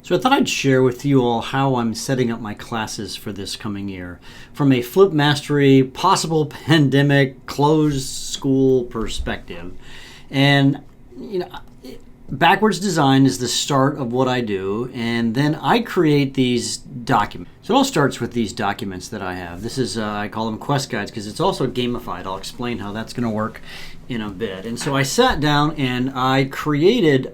So I thought I'd share with you all how I'm setting up my classes for this coming year from a flip mastery, possible pandemic, closed school perspective. And, backwards design is the start of what I do, and then I create these documents. So it all starts with these documents that I have. This is, I call them quest guides because it's also gamified. I'll explain how that's going to work in a bit. And so I sat down and I create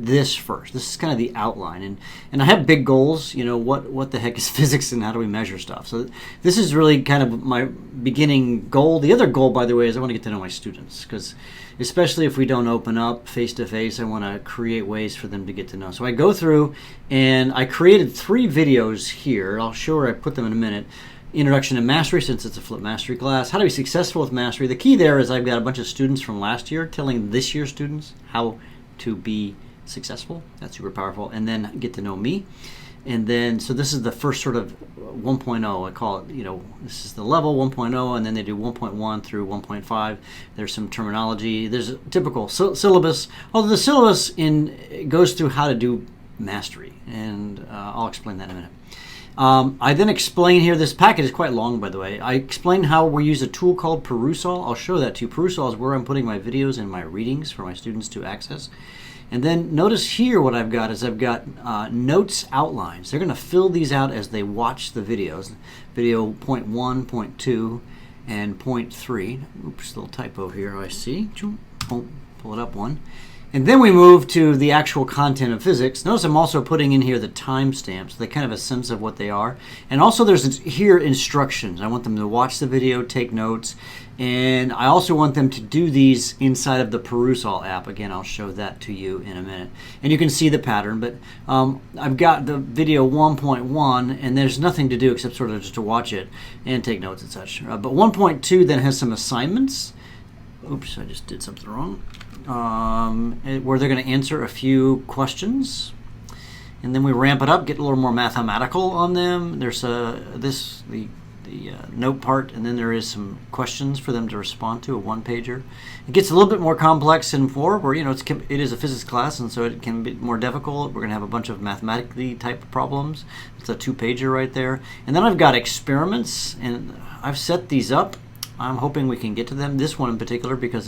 this first. This is kind of the outline. And I have big goals, what the heck is physics and how do we measure stuff? So this is really kind of my beginning goal. The other goal, by the way, is I want to get to know my students, because especially if we don't open up face-to-face, I want to create ways for them to get to know. So I go through and I created 3 videos here. I'll show where I put them in a minute. Introduction to Mastery, since it's a flip mastery class. How to be successful with mastery. The key there is I've got a bunch of students from last year telling this year's students how to be successful. That's super powerful. And then get to know me. And then, so this is the first sort of 1.0, I call it, this is the level 1.0, and then they do 1.1 through 1.5. There's some terminology. There's a typical syllabus, although the syllabus goes through how to do mastery, and I'll explain that in a minute. I then explain here, this packet is quite long, by the way. I explain how we use a tool called Perusall. I'll show that to you. Perusall is where I'm putting my videos and my readings for my students to access. And then notice here what I've got is I've got notes outlines. They're going to fill these out as they watch the videos. Video point 1, point 2, and point 3. Oops, little typo here I see. Pull it up one. And then we move to the actual content of physics. Notice I'm also putting in here the timestamps. So they kind of have a sense of what they are. And also there's here instructions. I want them to watch the video, take notes. And I also want them to do these inside of the Perusall app. Again, I'll show that to you in a minute. And you can see the pattern. But I've got the video 1.1, and there's nothing to do except sort of just to watch it and take notes and such. But 1.2 then has some assignments. Oops, I just did something wrong. Where they're going to answer a few questions, and then we ramp it up, get a little more mathematical on them. There's the note part, and then there is some questions for them to respond to, a one-pager. It gets a little bit more complex in 4, where it is a physics class, and so it can be more difficult. We're going to have a bunch of mathematically type problems. It's a 2-pager right there, and then I've got experiments, and I've set these up. I'm hoping we can get to them. This one in particular, because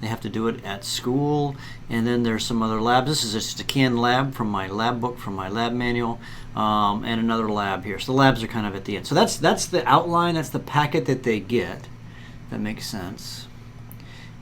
they have to do it at school. And then there's some other labs. This is just a canned lab from my lab book, from my lab manual, and another lab here. So the labs are kind of at the end. So that's the outline. That's the packet that they get. That makes sense.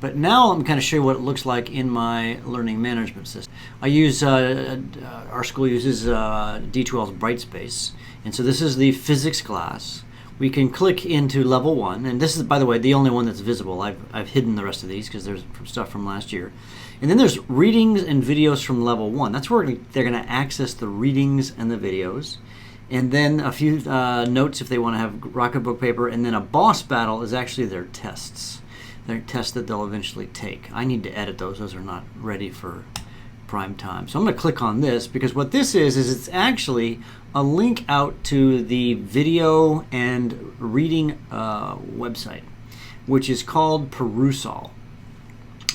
But now I'm kind of show you what it looks like in my learning management system. I use, our school uses D2L's Brightspace. And so this is the physics class. We can click into level 1, and this is, by the way, the only one that's visible. I've hidden the rest of these because there's stuff from last year. And then there's readings and videos from level 1. That's where they're going to access the readings and the videos. And then a few notes if they want to have rocket book paper. And then a boss battle is actually their tests. Their tests that they'll eventually take. I need to edit those. Those are not ready for prime time. So I'm going to click on this, because what this is it's actually a link out to the video and reading website, which is called Perusall,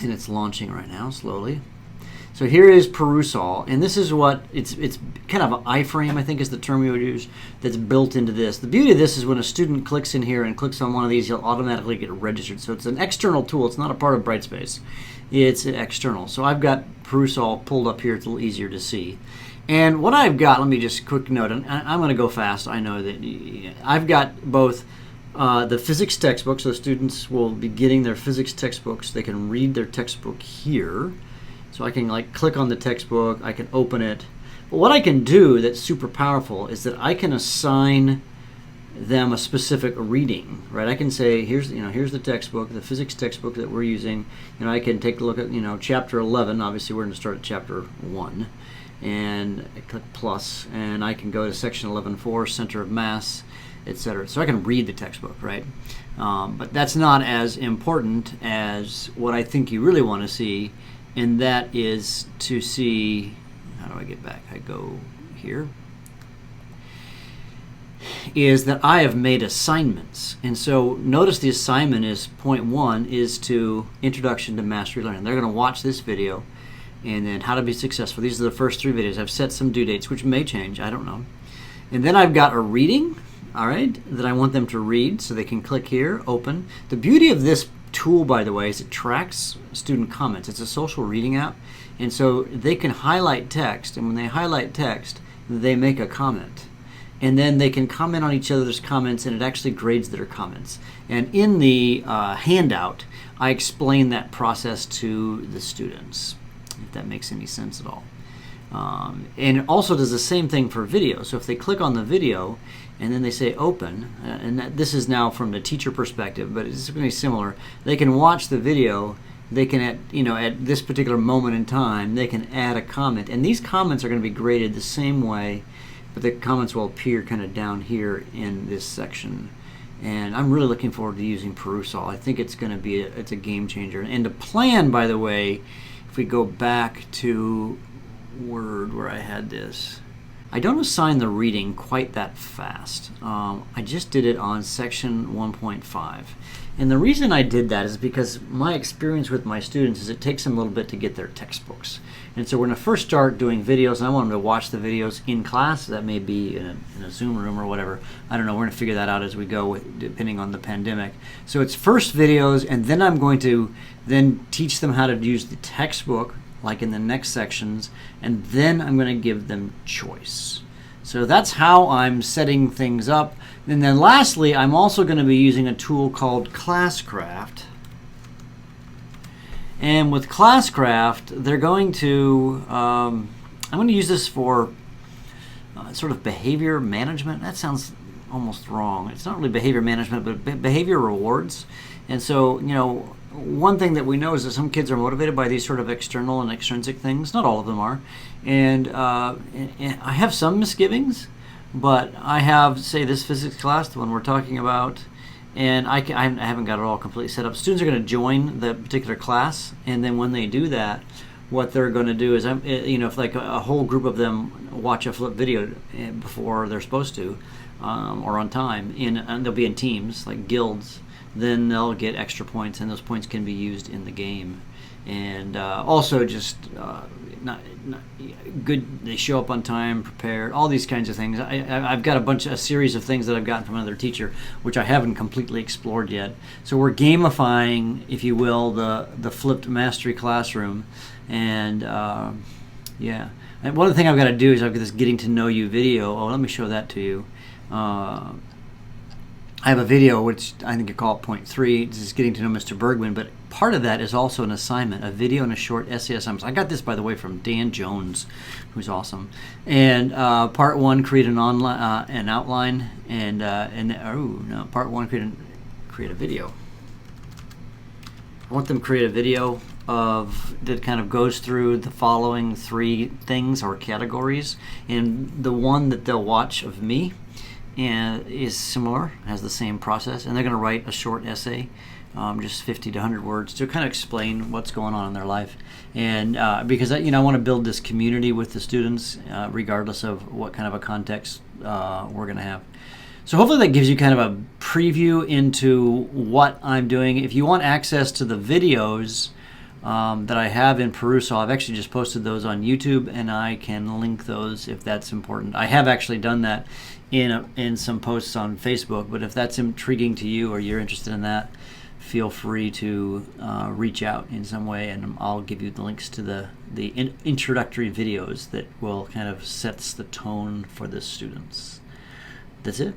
and it's launching right now slowly. So here is Perusall, and this is what it's kind of an iframe, I think is the term we would use, that's built into this. The beauty of this is when a student clicks in here and clicks on one of these, he'll automatically get registered. So it's an external tool. It's not a part of Brightspace. It's external. So I've got Perusall pulled up here. It's a little easier to see. And what I've got, let me just quick note, and I'm going to go fast. I know that I've got both the physics textbooks, so students will be getting their physics textbooks. They can read their textbook here. So I can click on the textbook, I can open it. But what I can do that's super powerful is that I can assign them a specific reading, right? I can say, here's the textbook, the physics textbook that we're using. I can take a look at, chapter 11. Obviously, we're going to start at chapter 1. And I click plus, and I can go to section 11.4, center of mass, etc. So I can read the textbook, right? But that's not as important as what I think you really want to see, and that is to see, how do I get back? I go here. Is that I have made assignments. And so notice the assignment is point 1 is to Introduction to Mastery Learning. They're going to watch this video, and then how to be successful. These are the first 3 videos. I've set some due dates, which may change, I don't know. And then I've got a reading, all right, that I want them to read, so they can click here, open. The beauty of this tool, by the way, is it tracks student comments. It's a social reading app, and so they can highlight text, and when they highlight text, they make a comment. And then they can comment on each other's comments, and it actually grades their comments. And in the handout, I explain that process to the students, if that makes any sense at all. And it also does the same thing for video. So if they click on the video and then they say open, and this is now from the teacher perspective, but it's going to be similar. They can watch the video. They can, at this particular moment in time, they can add a comment. And these comments are going to be graded the same way, but the comments will appear kind of down here in this section. And I'm really looking forward to using Perusall. I think it's going to be it's a game changer. And the plan, by the way, if we go back to Word where I had this, I don't assign the reading quite that fast. I just did it on section 1.5. And the reason I did that is because my experience with my students is it takes them a little bit to get their textbooks. And so we're going to first start doing videos, and I want them to watch the videos in class. That may be in a Zoom room or whatever. I don't know. We're going to figure that out as we go, depending on the pandemic. So it's first videos, and then I'm going to then teach them how to use the textbook, like in the next sections, and then I'm going to give them choice. So that's how I'm setting things up. And then lastly, I'm also going to be using a tool called Classcraft. And with Classcraft, they're going to, I'm going to use this for sort of behavior management. That sounds almost wrong. It's not really behavior management, but behavior rewards. And so, one thing that we know is that some kids are motivated by these sort of external and extrinsic things. Not all of them are. And I have some misgivings, but I have, say, this physics class, the one we're talking about, and I haven't got it all completely set up. Students are going to join the particular class, and then when they do that, what they're going to do is, if like a whole group of them watch a flip video before they're supposed to, or on time, and they'll be in teams, like guilds, then they'll get extra points, and those points can be used in the game. And also just not good. They show up on time, prepared, all these kinds of things. I've got a series of things that I've gotten from another teacher, which I haven't completely explored yet. So we're gamifying, if you will, the flipped mastery classroom. And yeah, and one of the things I've got to do is I've got this getting to know you video. Oh, let me show that to you. I have a video, which I think you call it point 3, this is getting to know Mr. Bergmann, but part of that is also an assignment, a video and a short essay assignment. I got this, by the way, from Dan Jones, who's awesome. And part 1, create an outline, and part 1, create a video. I want them to create a video that kind of goes through the following 3 things or categories, and the one that they'll watch of me and is similar, has the same process, and they're going to write a short essay, just 50 to 100 words, to kind of explain what's going on in their life. And because I want to build this community with the students, regardless of what kind of a context we're going to have. So hopefully that gives you kind of a preview into what I'm doing. If you want access to the videos that I have in Perusall, I've actually just posted those on YouTube, and I can link those if that's important. I have actually done that in some posts on Facebook, but if that's intriguing to you or you're interested in that, feel free to reach out in some way, and I'll give you the links to the introductory videos that will kind of sets the tone for the students. That's it.